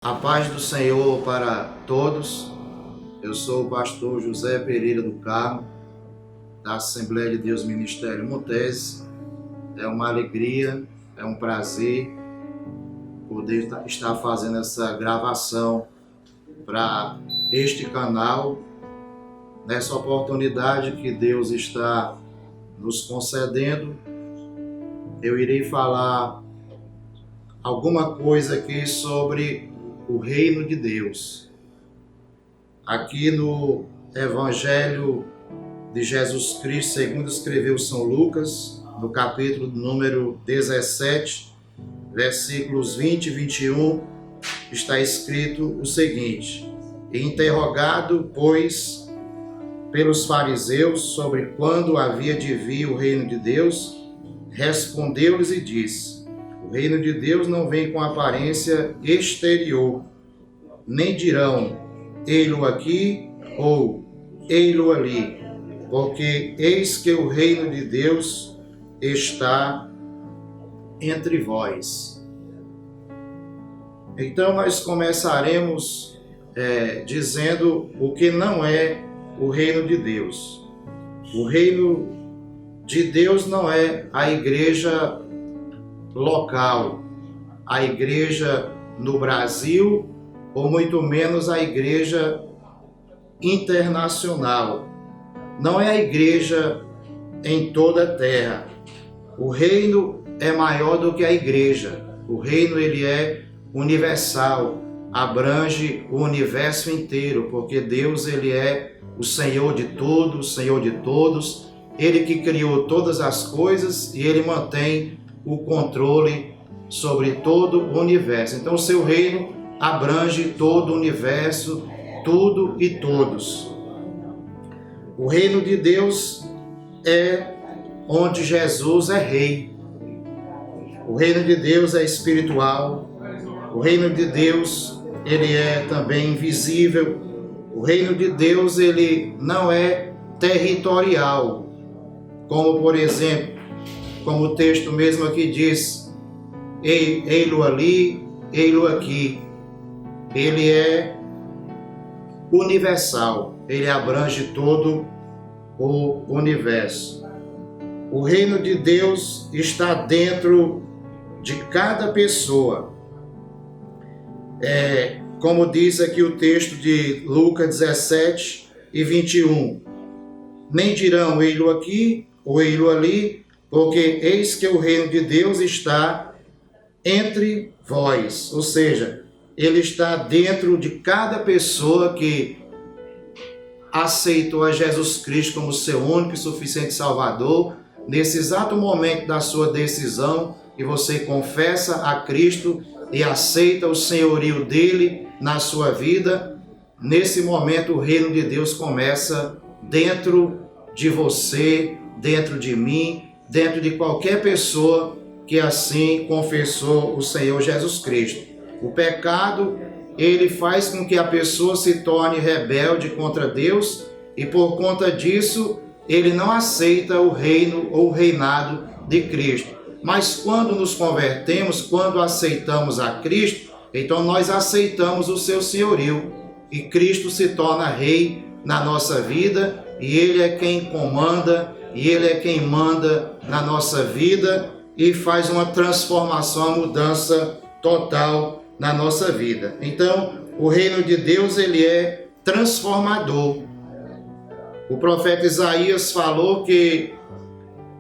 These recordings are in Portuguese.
A paz do Senhor para todos. Eu sou o pastor José Pereira do Carmo, da Assembleia de Deus Ministério Montese. É uma alegria, é um prazer poder estar fazendo essa gravação para este canal, nessa oportunidade que Deus está nos concedendo. Eu irei falar alguma coisa aqui sobre o reino de Deus. Aqui no Evangelho de Jesus Cristo, segundo escreveu São Lucas, no capítulo número 17, versículos 20 e 21, está escrito o seguinte: interrogado, pois, pelos fariseus sobre quando havia de vir o reino de Deus, respondeu-lhes e disse: o reino de Deus não vem com aparência exterior, nem dirão, ei-lo aqui ou ei-lo ali, porque eis que o reino de Deus está entre vós. Então nós começaremos dizendo o que não é o reino de Deus. O reino de Deus não é a igreja local, a igreja no Brasil, ou muito menos a igreja internacional. Não é a igreja em toda a terra. O reino é maior do que a igreja. O reino ele é universal, abrange o universo inteiro, porque Deus ele é o Senhor de tudo, o Senhor de todos, Ele que criou todas as coisas e Ele mantém o controle sobre todo o universo. Então o seu reino abrange todo o universo, tudo e todos. O reino de Deus é onde Jesus é rei. O reino de Deus é espiritual. O reino de Deus, ele é também invisível. O reino de Deus, ele não é territorial, como por exemplo, como o texto mesmo aqui diz, ei-lo ali, ei-lo aqui. Ele é universal, ele abrange todo o universo. O reino de Deus está dentro de cada pessoa. Como diz aqui o texto de Lucas 17 e 21. Nem dirão ei-lo aqui ou ei-lo ali, porque eis que o reino de Deus está entre vós. Ou seja, ele está dentro de cada pessoa que aceitou a Jesus Cristo como seu único e suficiente Salvador. Nesse exato momento da sua decisão, que você confessa a Cristo e aceita o senhorio dele na sua vida, nesse momento o reino de Deus começa dentro de você, dentro de mim, dentro de qualquer pessoa que assim confessou o Senhor Jesus Cristo. O pecado, ele faz com que a pessoa se torne rebelde contra Deus e por conta disso ele não aceita o reino ou o reinado de Cristo. Mas quando nos convertemos, quando aceitamos a Cristo, então nós aceitamos o seu senhorio e Cristo se torna rei na nossa vida e ele é quem comanda e ele é quem manda na nossa vida e faz uma transformação, uma mudança total na nossa vida. Então, o reino de Deus ele é transformador. O profeta Isaías falou que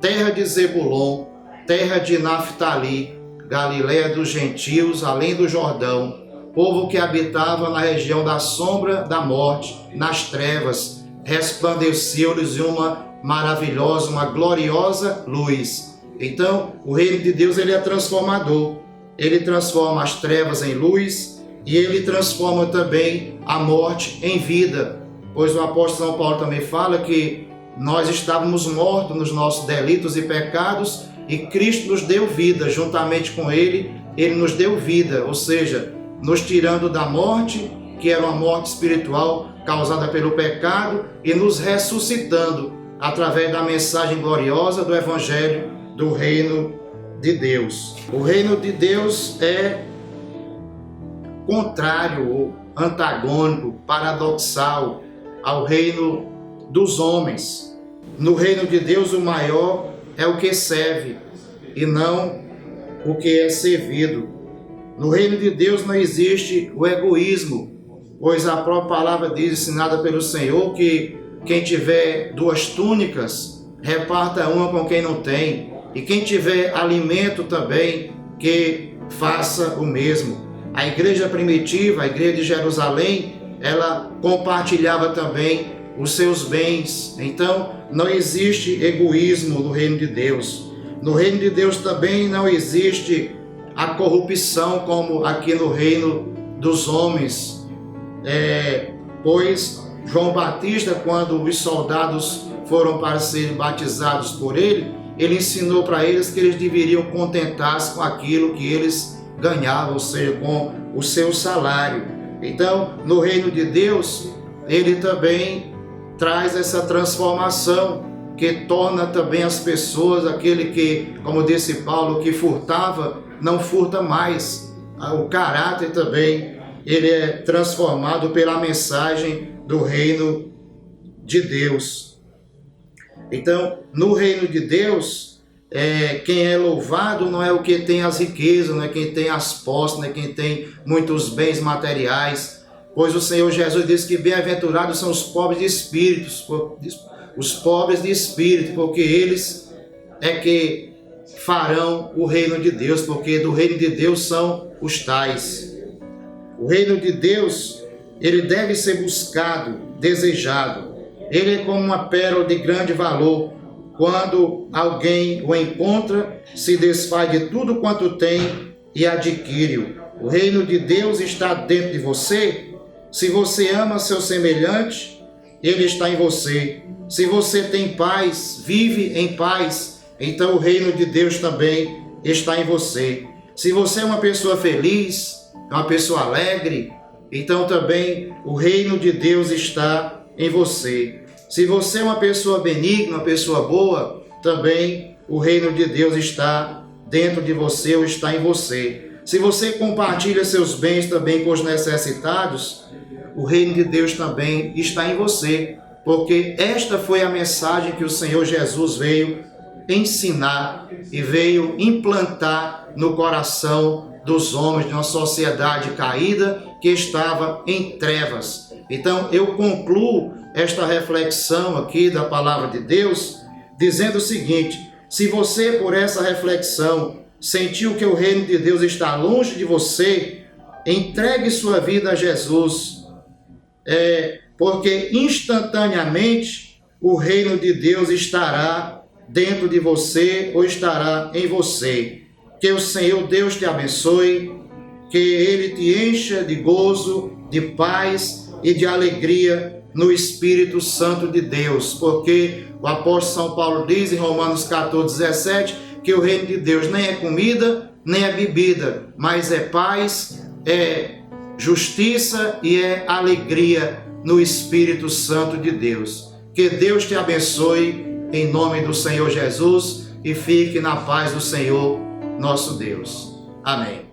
terra de Zebulon, terra de Naftali, Galileia dos gentios, além do Jordão, povo que habitava na região da sombra da morte, nas trevas, resplandeceu-lhes uma maravilhosa, uma gloriosa luz. Então, o reino de Deus ele é transformador. Ele transforma as trevas em luz e ele transforma também a morte em vida. Pois o apóstolo São Paulo também fala que nós estávamos mortos nos nossos delitos e pecados e Cristo nos deu vida, juntamente com ele nos deu vida, ou seja, nos tirando da morte, que era uma morte espiritual causada pelo pecado, e nos ressuscitando através da mensagem gloriosa do Evangelho do Reino de Deus. O Reino de Deus é contrário ou antagônico, paradoxal ao reino dos homens. No reino de Deus, o maior é o que serve e não o que é servido. No reino de Deus não existe o egoísmo, pois a própria palavra diz, ensinada pelo Senhor, que quem tiver 2 túnicas, reparta uma com quem não tem, e quem tiver alimento também, que faça o mesmo. A igreja primitiva, a igreja de Jerusalém, ela compartilhava também os seus bens. Então, não existe egoísmo no reino de Deus. No reino de Deus também não existe a corrupção como aqui no reino dos homens. Pois João Batista, quando os soldados foram para serem batizados por ele ensinou para eles que eles deveriam contentar-se com aquilo que eles ganhavam, ou seja, com o seu salário. Então, no reino de Deus, ele também traz essa transformação, que torna também as pessoas, aquele que, como disse Paulo, que furtava, não furta mais. O caráter também, ele é transformado pela mensagem do reino de Deus. Então, no reino de Deus, quem é louvado não é o que tem as riquezas, não é quem tem as posses, não é quem tem muitos bens materiais, pois o Senhor Jesus disse que bem-aventurados são os pobres de espírito, porque eles é que farão o reino de Deus, porque do reino de Deus são os tais. O reino de Deus, ele deve ser buscado, desejado. Ele é como uma pérola de grande valor. Quando alguém o encontra, se desfaz de tudo quanto tem e adquire-o. O reino de Deus está dentro de você. Se você ama seu semelhante, ele está em você. Se você tem paz, vive em paz, então o reino de Deus também está em você. Se você é uma pessoa feliz, uma pessoa alegre, então também o reino de Deus está em você. Se você é uma pessoa benigna, uma pessoa boa, também o reino de Deus está dentro de você ou está em você. Se você compartilha seus bens também com os necessitados, o reino de Deus também está em você, porque esta foi a mensagem que o Senhor Jesus veio ensinar e veio implantar no coração dos homens de uma sociedade caída que estava em trevas. Então eu concluo esta reflexão aqui da palavra de Deus dizendo o seguinte: se você por essa reflexão sentiu que o reino de Deus está longe de você, entregue sua vida a Jesus, porque instantaneamente o reino de Deus estará dentro de você ou estará em você. Que o Senhor Deus te abençoe, que Ele te encha de gozo, de paz e de alegria no Espírito Santo de Deus, porque o apóstolo São Paulo diz em Romanos 14:17 que o reino de Deus nem é comida, nem é bebida, mas é paz, é justiça e é alegria no Espírito Santo de Deus. Que Deus te abençoe em nome do Senhor Jesus e fique na paz do Senhor nosso Deus. Amém.